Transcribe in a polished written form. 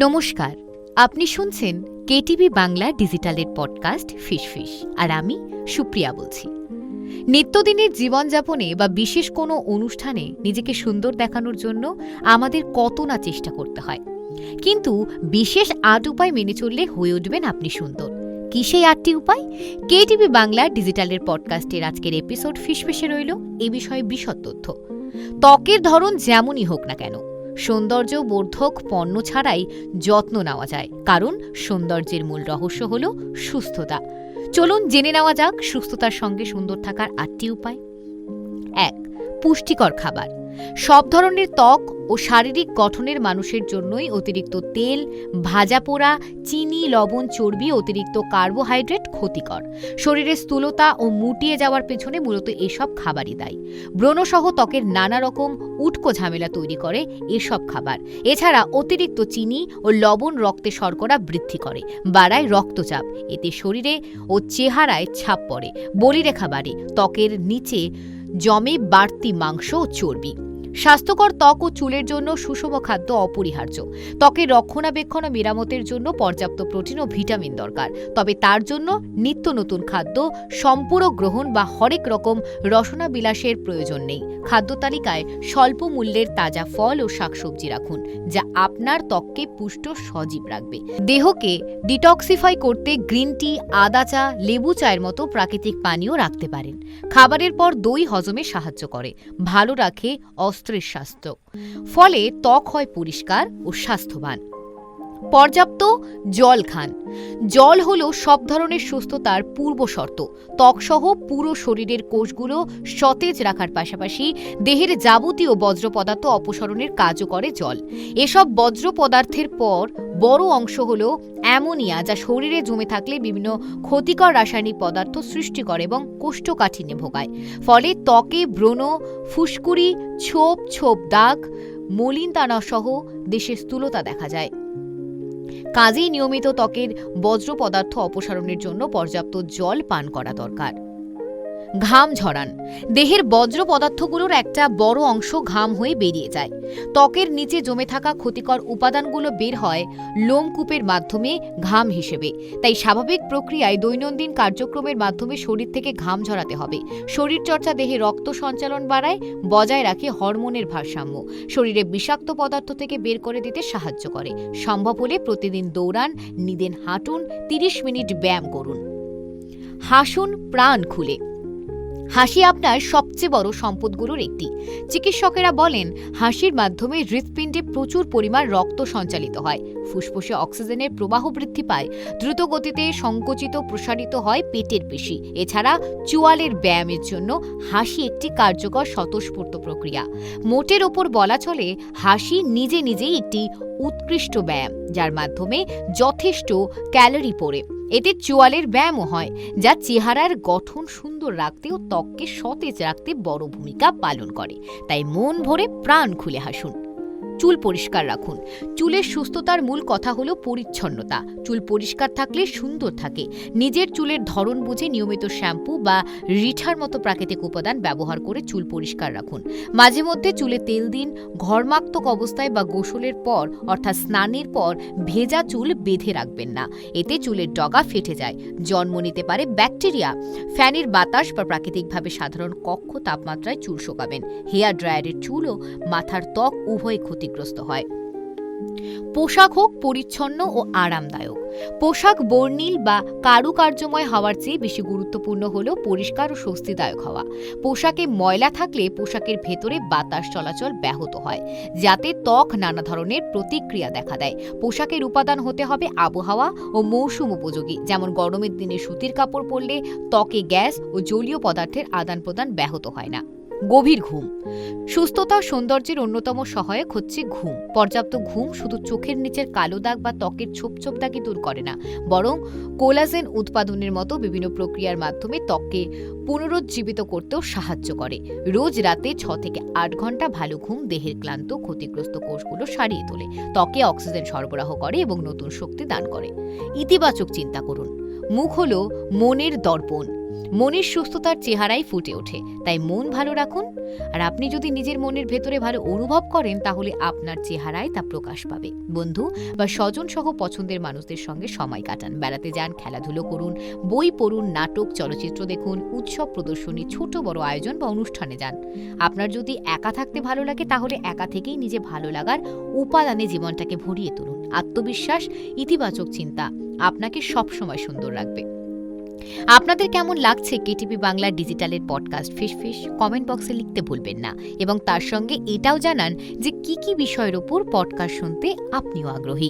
নমস্কার, আপনি শুনছেন কেটিভি বাংলা ডিজিটালের পডকাস্ট ফিশ আর আমি সুপ্রিয়া বলছি। নিত্যদিনের জীবনযাপনে বা বিশেষ কোনো অনুষ্ঠানে নিজেকে সুন্দর দেখানোর জন্য আমাদের কত না চেষ্টা করতে হয়, কিন্তু বিশেষ ৮ উপায় মেনে চললে হয়ে উঠবেন আপনি সুন্দর। কি সেই ৮টি উপায়? কেটিভি বাংলা ডিজিটালের পডকাস্টের আজকের এপিসোড ফিশে রইল এ বিষয়ে বিশদ তথ্য। ত্বকের ধরন যেমনই হোক না কেন, সৌন্দর্য বর্ধক পণ্য ছাড়াই যত্ন নেওয়া যায়, কারণ সৌন্দর্যের মূল রহস্য হল সুস্থতা। চলুন জেনে নেওয়া যাক সুস্থতার সঙ্গে সুন্দর থাকার ৮টি উপায়। ১. পুষ্টিকর খাবার। সব ধরনের ত্বক ও শারীরিক গঠনের মানুষের জন্যই অতিরিক্ত তেল, ভাজা পোড়া, চিনি, লবণ, চর্বি, অতিরিক্ত কার্বোহাইড্রেট ক্ষতিকর। শরীরের স্থূলতা ও মুটিয়ে যাওয়ার পেছনে মূলত এসব খাবারই দায়ী। ব্রণসহ ত্বকের নানা রকম উটকো ঝামেলা তৈরি করে এসব খাবার। এছাড়া অতিরিক্ত চিনি ও লবণ রক্তে শর্করা বৃদ্ধি করে, বাড়ায় রক্তচাপ। এতে শরীরে ও চেহারায় ছাপ পড়ে, বলিরেখা বাড়ে, ত্বকের নিচে জমে বাড়তি মাংস ও চর্বি। স্বাস্থ্যকর ত্বক ও চুলের জন্য সুষম খাদ্য অপরিহার্য। ত্বকের রক্ষণাবেক্ষণ ও মেরামতের জন্য পর্যাপ্ত প্রোটিন ও ভিটামিন দরকার, তবে তার জন্য নিত্য নতুন খাদ্য সম্পূরক গ্রহণ বা হরেক রকম রসনাবিলাসের প্রয়োজন নেই। খাদ্য তালিকায় স্বল্প মূল্যের তাজা ফল ও শাকসবজি রাখুন, যা আপনার ত্বককে পুষ্ট সজীব রাখবে। দেহকে ডিটক্সিফাই করতে গ্রিন টি, আদা চা, লেবু চায়ের মতো প্রাকৃতিক পানীয় রাখতে পারেন। খাবারের পর দই হজমে সাহায্য করে, ভালো রাখে অস্ত্রের স্বাস্থ্য, ফলে ত্বক হয় পরিষ্কার ও স্বাস্থ্যবান। পর্যাপ্ত জল খান। জল হলো সব ধরনের সুস্থতার পূর্ব শর্ত। ত্বকসহ পুরো শরীরের কোষগুলো সতেজ রাখার পাশাপাশি দেহের যাবতীয় বজ্র পদার্থ অপসারণের কাজও করে জল। এসব বজ্র পদার্থের পর বড় অংশ হলো অ্যামোনিয়া, যা শরীরে জমে থাকলে বিভিন্ন ক্ষতিকর রাসায়নিক পদার্থ সৃষ্টি করে এবং কোষ্ঠকাঠিন্যে ভোগায়। ফলে ত্বকে ব্রণ, ফুসকুড়ি, ছোপ দাগ, মলিনতানা সহ দেশে স্থূলতা দেখা যায়। কাজেই নিয়মিত ত্বকের বজ্র পদার্থ অপসারণের জন্য পর্যাপ্ত জল পান করা দরকার। ঘাম ঝরান। দেহের বজ্র পদার্থগুলোর একটা বড় অংশ ঘাম হয়ে বেরিয়ে যায়। ত্বকের নিচে জমে থাকা ক্ষতিকর উপাদানগুলো বের হয় লোমকূপের মাধ্যমে ঘাম হিসেবে। তাই স্বাভাবিক প্রক্রিয়ায় দৈনন্দিন কার্যক্রমের মাধ্যমে শরীর থেকে ঘাম ঝরাতে হবে। শরীরচর্চা দেহে রক্ত সঞ্চালন বাড়ায়, বজায় রাখে হরমোনের ভারসাম্য, শরীরে বিষাক্ত পদার্থ থেকে বের করে দিতে সাহায্য করে। সম্ভব হলে প্রতিদিন দৌড়ান, নিদেন হাঁটুন, 30 মিনিট ব্যায়াম করুন। হাসুন প্রাণ খুলে। হাসি আপনার সবচেয়ে বড় সম্পদগুলোর একটি। চিকিৎসকেরা বলেন, হাসির মাধ্যমে হৃৎপিণ্ডে প্রচুর পরিমাণ রক্ত সঞ্চালিত হয়, ফুসফুসে অক্সিজেনের প্রবাহ বৃদ্ধি পায়, দ্রুত গতিতে সংকুচিত প্রসারিত হয় পেটের পেশি। এছাড়া চোয়ালের ব্যায়ামের জন্য হাসি একটি কার্যকর স্বতঃস্ফূর্ত প্রক্রিয়া। মোটের ওপর বলা চলে, হাসি নিজেই একটি উৎকৃষ্ট ব্যায়াম, যার মাধ্যমে যথেষ্ট ক্যালোরি পড়ে। এতে চোয়ালের ব্যায়ামও হয়, যা চেহারার গঠন সুন্দর রাখতে ও ত্বককে সতেজ রাখতে বড় ভূমিকা পালন করে। তাই মন ভরে প্রাণ খুলে হাসুন। চুল পরিষ্কার রাখুন। চুলের সুস্থতার মূল কথা হলো পরিচ্ছন্নতা। চুল পরিষ্কার থাকলে সুন্দর থাকে। নিজের চুলের ধরন বুঝে নিয়মিত শ্যাম্পু বা রিঠার মতো প্রাকৃতিক উপাদান ব্যবহার করে চুল পরিষ্কার রাখুন। মাঝে মধ্যে চুলে তেল দিন। ঘর্মাক্তক অবস্থায় বা গোসলের পর অর্থাৎ স্নানের পর ভেজা চুল বেঁধে রাখবেন না, এতে চুলের ডগা ফেটে যায়, জন্ম নিতে পারে ব্যাকটেরিয়া। ফ্যানের বাতাস বা প্রাকৃতিকভাবে সাধারণ কক্ষ তাপমাত্রায় চুল শোকাবেন। হেয়ার ড্রায়ারের চুল ও মাথার ত্বক উভয় ক্ষতিগ্রস্ত হয়। পোশাক হোক পরিচ্ছন্ন ও আরামদায়ক। পোশাক বর্ণিল বা কারুকার্যময় হওয়ার চেয়ে বেশি গুরুত্বপূর্ণ হল পরিষ্কার ও স্বস্তিদায়ক হওয়া। পোশাকে ময়লা থাকলে পোশাকের ভেতরে বাতাস চলাচল ব্যাহত হয়, যাতে ত্বক নানা ধরনের প্রতিক্রিয়া দেখা দেয়। পোশাকের উপাদান হতে হবে আবহাওয়া ও মৌসুম উপযোগী, যেমন গরমের দিনে সুতির কাপড় পরলে ত্বকে গ্যাস ও জলীয় পদার্থের আদান প্রদান ব্যাহত হয় না। গভীর ঘুম। সুস্থতা সৌন্দর্যের অন্যতম সহায়ক হচ্ছে ঘুম। পর্যাপ্ত ঘুম শুধু চোখের নিচের কালো দাগ বা ত্বকের ছোপ দাগই দূর করে না, বরং কোলাজেন উৎপাদনের মতো বিভিন্ন প্রক্রিয়ার মাধ্যমে ত্বককে পুনরুজ্জীবিত করতেও সাহায্য করে। রোজ রাতে 6 থেকে 8 ঘন্টা ভালো ঘুম দেহের ক্লান্ত ক্ষতিগ্রস্ত কোষগুলো সারিয়ে তোলে, ত্বকে অক্সিজেন সরবরাহ করে এবং নতুন শক্তি দান করে। ইতিবাচক চিন্তা করুন। মুখ হলো মনের দর্পণ। মনের সুস্থতার চেহারাই ফুটে ওঠে। তাই মন ভালো রাখুন। আর আপনি যদি নিজের মনের ভেতরে ভালো অনুভব করেন, তাহলে আপনার চেহারায় তা প্রকাশ পাবে। বন্ধু বা স্বজন সহ পছন্দের মানুষদের সঙ্গে সময় কাটান, বেড়াতে যান, খেলাধুলো করুন, বই পড়ুন, নাটক, চলচ্চিত্র দেখুন, উৎসব, প্রদর্শনী, ছোট বড় আয়োজন বা অনুষ্ঠানে যান। আপনার যদি একা থাকতে ভালো লাগে, তাহলে একা থেকেই নিজে ভালো লাগার উপাদানে জীবনটাকে ভরিয়ে তুলুন। আত্মবিশ্বাস, ইতিবাচক চিন্তা আপনাকে সবসময় সুন্দর রাখবে। আপনাদের কেমন লাগছে কেটিভি বাংলা ডিজিটালের পডকাস্ট ফিসফিস? কমেন্ট বক্সে লিখতে ভুলবেন না, এবং তার সঙ্গে এটাও জানান যে কি কি বিষয়ের উপর পডকাস্ট শুনতে আপনিও আগ্রহী।